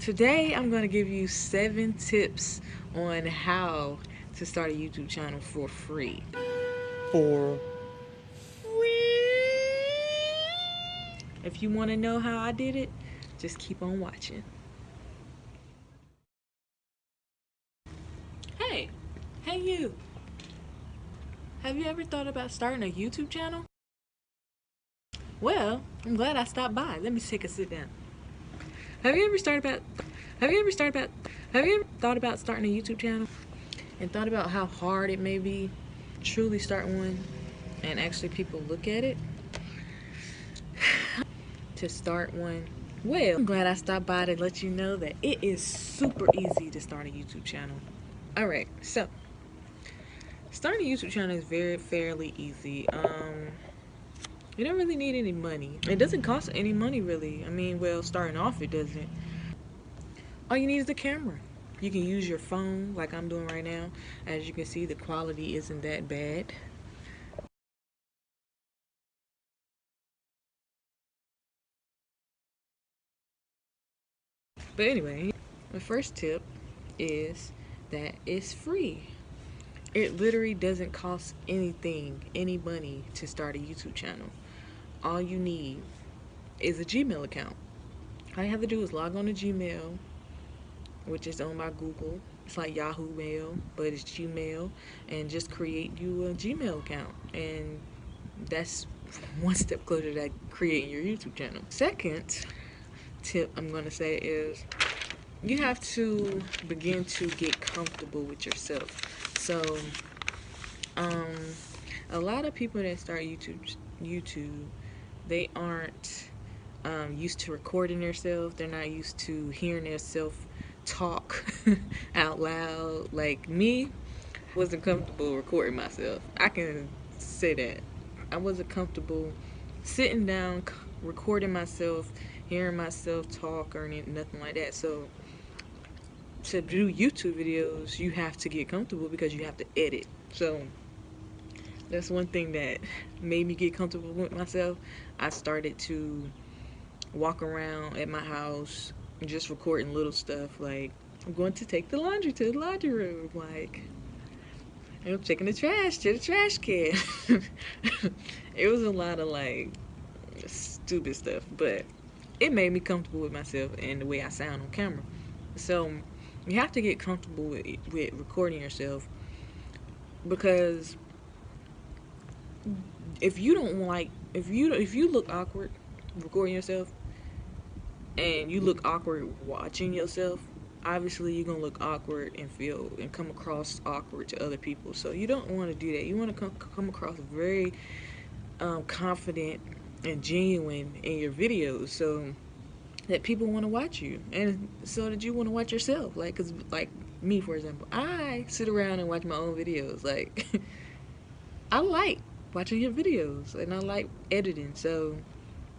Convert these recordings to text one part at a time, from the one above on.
Today I'm going to give you 7 tips on how to start a YouTube channel for free. For If you want to know how I did it, just keep on watching. Hey you. Have you ever thought about starting a YouTube channel? Well, I'm glad I stopped by. Let me take a sit down. Have you ever thought about starting a YouTube channel and thought about how hard it may be truly start one and actually people look at it to start one? Well, I'm glad I stopped by to let you know that it is super easy to start a YouTube channel. Alright, so starting a YouTube channel is fairly easy. You don't really need any money. It doesn't cost any money really. I mean, well, starting off it doesn't. All you need is a camera. You can use your phone like I'm doing right now. As you can see, the quality isn't that bad. But anyway, the first tip is that it's free. It literally doesn't cost anything, any money to start a YouTube channel. All you need is a Gmail account. All you have to do is log on to Gmail, which is owned by Google. It's like Yahoo Mail, but it's Gmail, and just create you a Gmail account. And that's one step closer to creating your YouTube channel. Second tip I'm going to say is you have to begin to get comfortable with yourself. So, a lot of people that start YouTube, they aren't used to recording themselves. They're not used to hearing themselves talk out loud. Like me, wasn't comfortable recording myself. I can say that. I wasn't comfortable sitting down, recording myself, hearing myself talk or nothing like that. So to do YouTube videos, you have to get comfortable because you have to edit. So that's one thing that made me get comfortable with myself. I started to walk around at my house just recording little stuff like I'm going to take the laundry to the laundry room, like I'm taking the trash to the trash can. It was a lot of like stupid stuff, but it made me comfortable with myself and the way I sound on camera. So you have to get comfortable with recording yourself, because if you don't like, if you look awkward recording yourself and you look awkward watching yourself, obviously you're gonna look awkward and feel and come across awkward to other people. So you don't want to do that. You want to come across very confident and genuine in your videos, so that people want to watch you, and so that you want to watch yourself. Like, cause like me, for example, I sit around and watch my own videos. Like, I like watching your videos and I like editing, so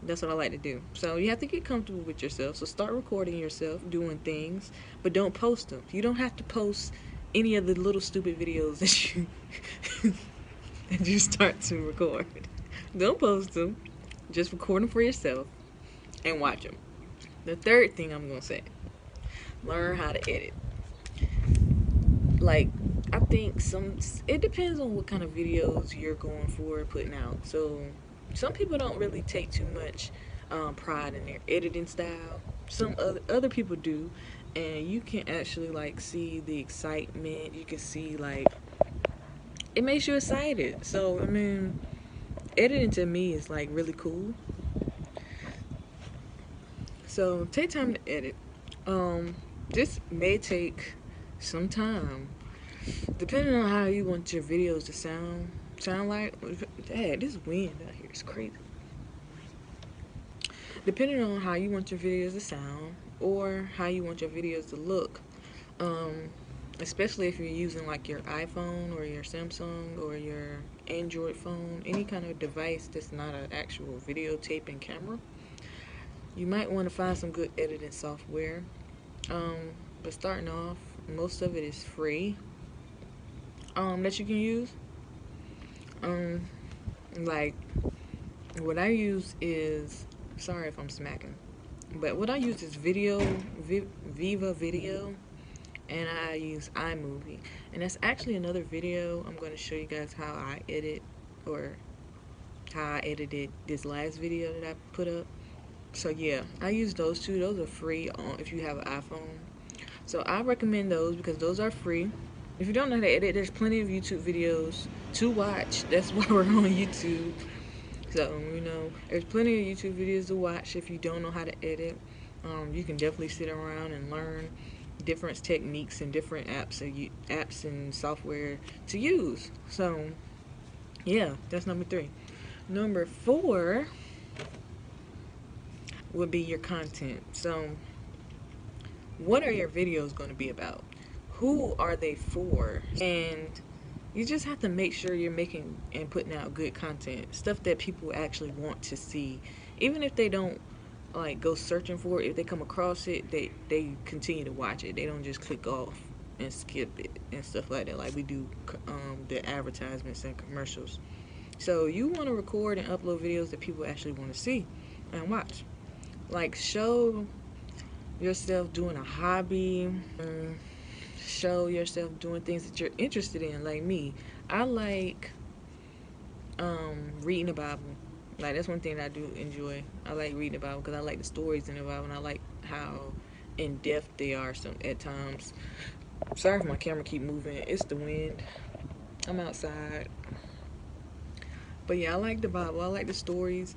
that's what I like to do. So you have to get comfortable with yourself. So start recording yourself doing things, but don't post them. You don't have to post any of the little stupid videos that you that you start to record. Don't post them. Just record them for yourself and watch them. The third thing I'm gonna say: learn how to edit. Like, I think it depends on what kind of videos you're going for putting out. So some people don't really take too much pride in their editing style. Some other people do, and you can actually like see the excitement. You can see like it makes you excited. So I mean, editing to me is like really cool. So take time to edit. This may take some time, depending on how you want your videos to sound like. Dad, this wind out here is crazy. Depending on how you want your videos to sound or how you want your videos to look, um, especially if you're using like your iPhone or your Samsung or your Android phone, any kind of device that's not an actual videotaping camera, you might want to find some good editing software. But starting off, most of it is free that you can use. Um, like what I use is, sorry if I'm smacking, But what I use is Viva Video, and I use iMovie. And that's actually another video. I'm going to show you guys how I edit, or how I edited this last video that I put up. So yeah, I use those two. Those are free if you have an iPhone. So I recommend those because those are free. If you don't know how to edit, there's plenty of YouTube videos to watch. That's why we're on YouTube. So, there's plenty of YouTube videos to watch if you don't know how to edit. You can definitely sit around and learn different techniques and different apps and software to use. So, yeah, that's number 3. Number 4 would be your content. So, what are your videos going to be about? Who are they for? And you just have to make sure you're making and putting out good content, stuff that people actually want to see. Even if they don't like go searching for it, if they come across it, they continue to watch it. They don't just click off and skip it and stuff like that, like we do the advertisements and commercials. So you want to record and upload videos that people actually want to see and watch. Like, show yourself doing a hobby, show yourself doing things that you're interested in. Like me, I like reading the Bible. Like, that's one thing that I do enjoy. I like reading the Bible because I like the stories in the Bible, and I like how in depth they are some at times. Sorry if my camera keep moving. It's the wind. I'm outside. But yeah, I like the Bible. I like the stories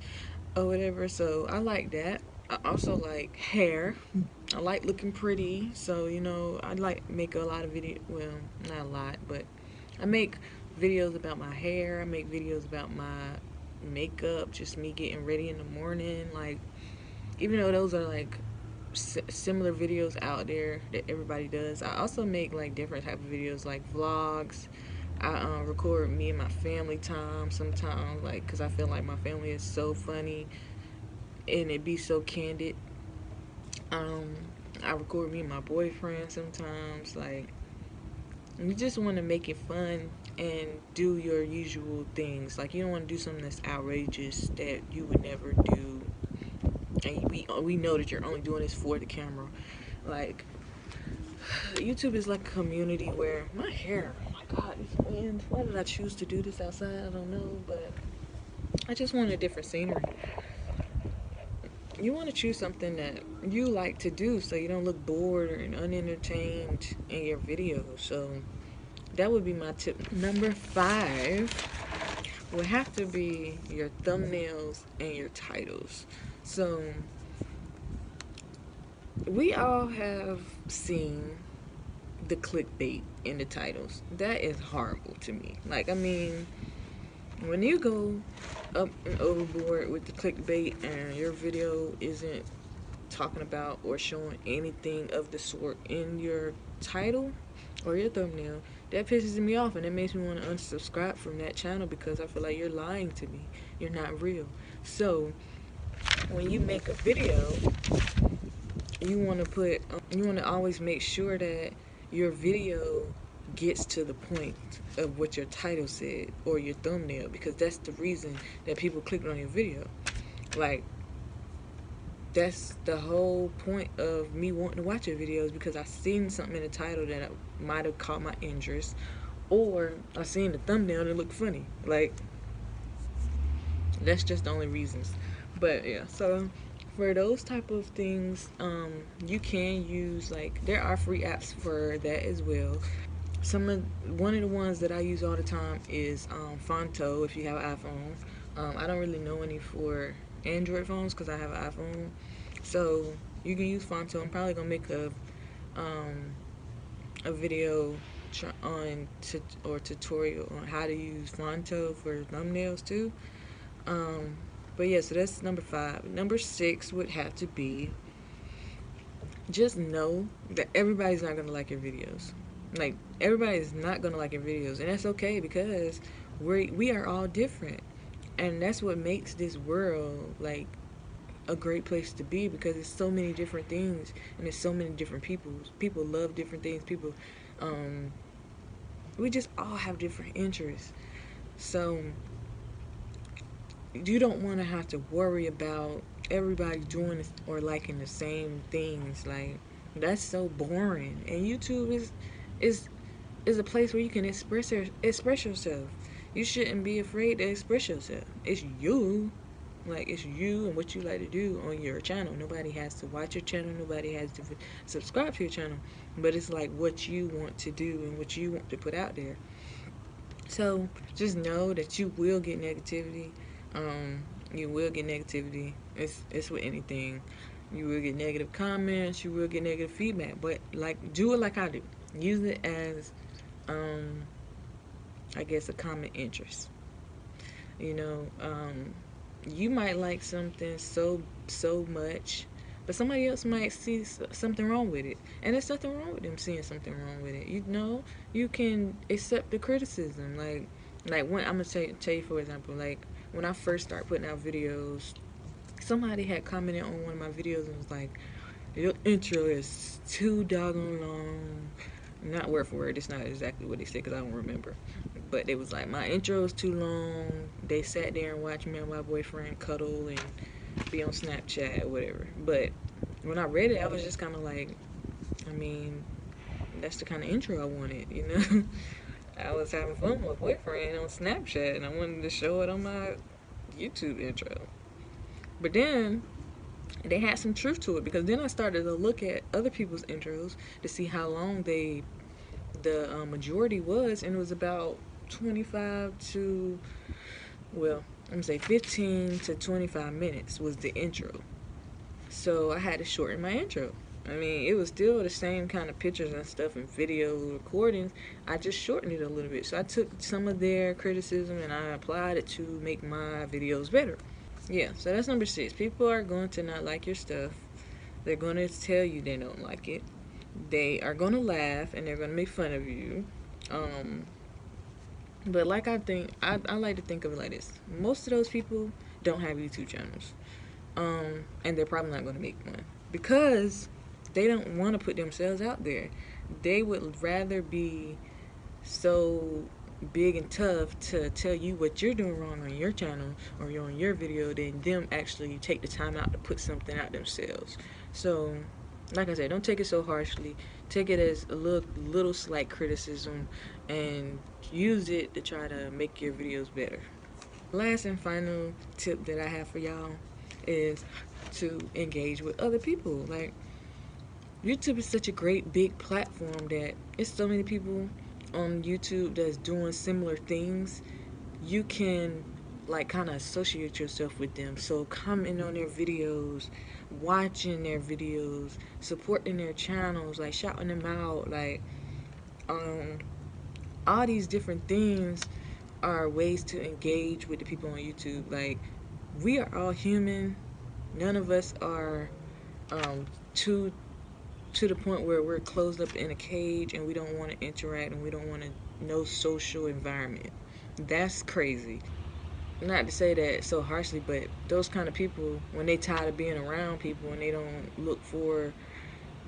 or whatever. So I like that. I also like hair. I like looking pretty. So, I like make a lot of video. Well, not a lot, but I make videos about my hair. I make videos about my makeup, just me getting ready in the morning. Like, even though those are like similar videos out there that everybody does, I also make like different type of videos, like vlogs. I record me and my family time sometimes, like, because I feel like my family is so funny and it be so candid. um I record me and my boyfriend sometimes. Like, you just want to make it fun and do your usual things. Like, you don't want to do something that's outrageous that you would never do, and we know that you're only doing this for the camera. Like, YouTube is like a community where my hair, oh my god, this wind. Why did I choose to do this outside? I don't know, but I just want a different scenery. You want to choose something that you like to do so you don't look bored or unentertained in your video. So that would be my tip. Number 5 would have to be your thumbnails and your titles. So we all have seen the clickbait in the titles. That is horrible to me. Like, I mean, when you go up and overboard with the clickbait and your video isn't talking about or showing anything of the sort in your title or your thumbnail, that pisses me off, and it makes me want to unsubscribe from that channel because I feel like you're lying to me. You're not real. So when you make a video, you want to always make sure that your video gets to the point of what your title said or your thumbnail, because that's the reason that people clicked on your video. Like, that's the whole point of me wanting to watch your videos, because I seen something in the title that might have caught my interest, or I seen the thumbnail that looked funny. Like, that's just the only reasons. But yeah, so for those type of things, you can use, like, there are free apps for that as well. One of the ones that I use all the time is Fonto, if you have an iPhone. I don't really know any for Android phones because I have an iPhone. So you can use Fonto. I'm probably gonna make a video or tutorial on how to use Fonto for thumbnails too. But yeah, so that's number 5. Number 6 would have to be, just know that everybody's not gonna like your videos. Like, everybody is not gonna like your videos, and that's okay, because we are all different, and that's what makes this world like a great place to be, because there's so many different things and there's so many different people love different things. We just all have different interests. So you don't want to have to worry about everybody doing or liking the same things. Like, that's so boring. And YouTube is is a place where you can express yourself. You shouldn't be afraid to express yourself. It's you. Like, it's you and what you like to do on your channel. Nobody has to watch your channel. Nobody has to subscribe to your channel. But it's like what you want to do and what you want to put out there. So just know that you will get negativity. You will get negativity. It's with anything. You will get negative comments. You will get negative feedback. But like, do it like I do. Use it as, um, I guess, a common interest. You know, you might like something so much, but somebody else might see something wrong with it, and there's nothing wrong with them seeing something wrong with it. You know, you can accept the criticism. Like when I'm gonna tell you, for example, like when I first started putting out videos, somebody had commented on one of my videos and was like, "Your intro is too doggone long." Not word for word. It's not exactly what they said because I don't remember. But it was like, my intro is too long. They sat there and watched me and my boyfriend cuddle and be on Snapchat or whatever. But when I read it, I was just kind of like, I mean, that's the kind of intro I wanted, you know? I was having fun with my boyfriend on Snapchat and I wanted to show it on my YouTube intro. But then they had some truth to it, because then I started to look at other people's intros to see how long the majority was, and it was about 25 to, well, I'm gonna say 15 to 25 minutes was the intro. So I had to shorten my intro. I mean, it was still the same kind of pictures and stuff and video recordings. I just shortened it a little bit. So I took some of their criticism and I applied it to make my videos better. Yeah, so that's number 6. People are going to not like your stuff. They're going to tell you they don't like it. They are going to laugh and they're going to make fun of you. Um, but like, I like to think of it like this. Most of those people don't have YouTube channels. And they're probably not going to make one because they don't want to put themselves out there. They would rather be so big and tough to tell you what you're doing wrong on your channel or on your video than them actually take the time out to put something out themselves. So, like I said, don't take it so harshly. Take it as a little slight criticism and use it to try to make your videos better. Last and final tip that I have for y'all is to engage with other people. Like, YouTube is such a great big platform that it's so many people on YouTube that's doing similar things. You can like kind of associate yourself with them. So commenting on their videos, watching their videos, supporting their channels, like shouting them out, like um all these different things are ways to engage with the people on YouTube. Like, we are all human. None of us are um too to the point where we're closed up in a cage and we don't want to interact and we don't want to no social environment. That's crazy. Not to say that so harshly, but those kind of people, when they tired of being around people and they don't look for,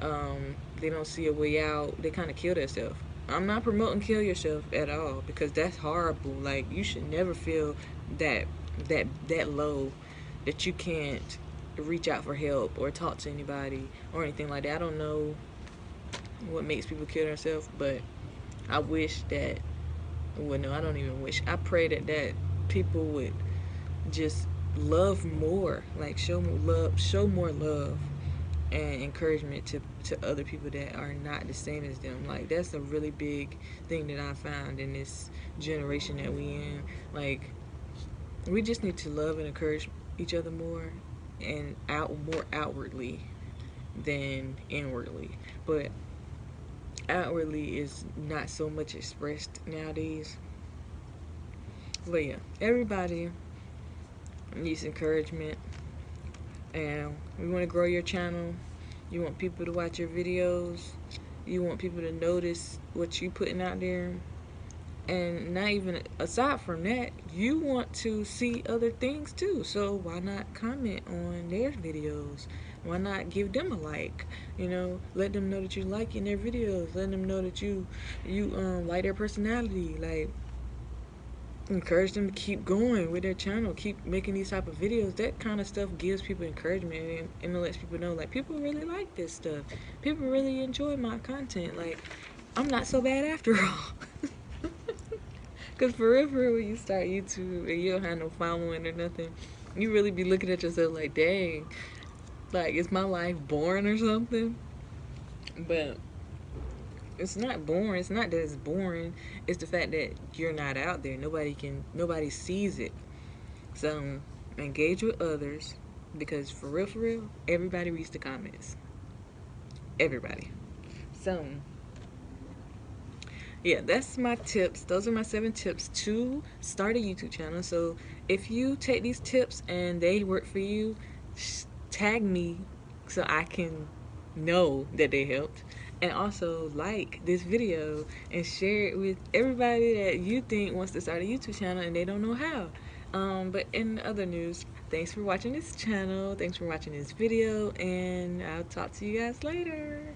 they don't see a way out, they kind of kill themselves. I'm not promoting kill yourself at all because that's horrible. Like, you should never feel that that low that you can't reach out for help or talk to anybody or anything like that. I don't know what makes people kill themselves, but I wish that, well, no, I don't even wish. I pray that people would just love more, like show more love and encouragement to other people that are not the same as them. Like, that's a really big thing that I found in this generation that we in. Like, we just need to love and encourage each other more and more outwardly than inwardly. But outwardly is not so much expressed nowadays. But yeah, everybody needs encouragement, and we want to grow your channel. You want people to watch your videos. You want people to notice what you putting out there. And not even aside from that, you want to see other things too. So why not comment on their videos? Why not give them a like? You know, let them know that you liking their videos. Let them know that you like their personality. Like, encourage them to keep going with their channel, keep making these type of videos. That kind of stuff gives people encouragement, and it lets people know like people really like this stuff. People really enjoy my content. Like I'm not so bad after all. Cause for real, when you start YouTube and you don't have no following or nothing, you really be looking at yourself like, dang, like is my life boring or something? But it's not boring. It's not that it's boring. It's the fact that you're not out there. Nobody sees it. So engage with others because for real, everybody reads the comments. Everybody. So yeah, that's my tips. Those are my 7 tips to start a YouTube channel. So if you take these tips and they work for you, tag me so I can know that they helped. And also like this video and share it with everybody that you think wants to start a YouTube channel and they don't know how. But in other news, thanks for watching this channel. Thanks for watching this video, and I'll talk to you guys later.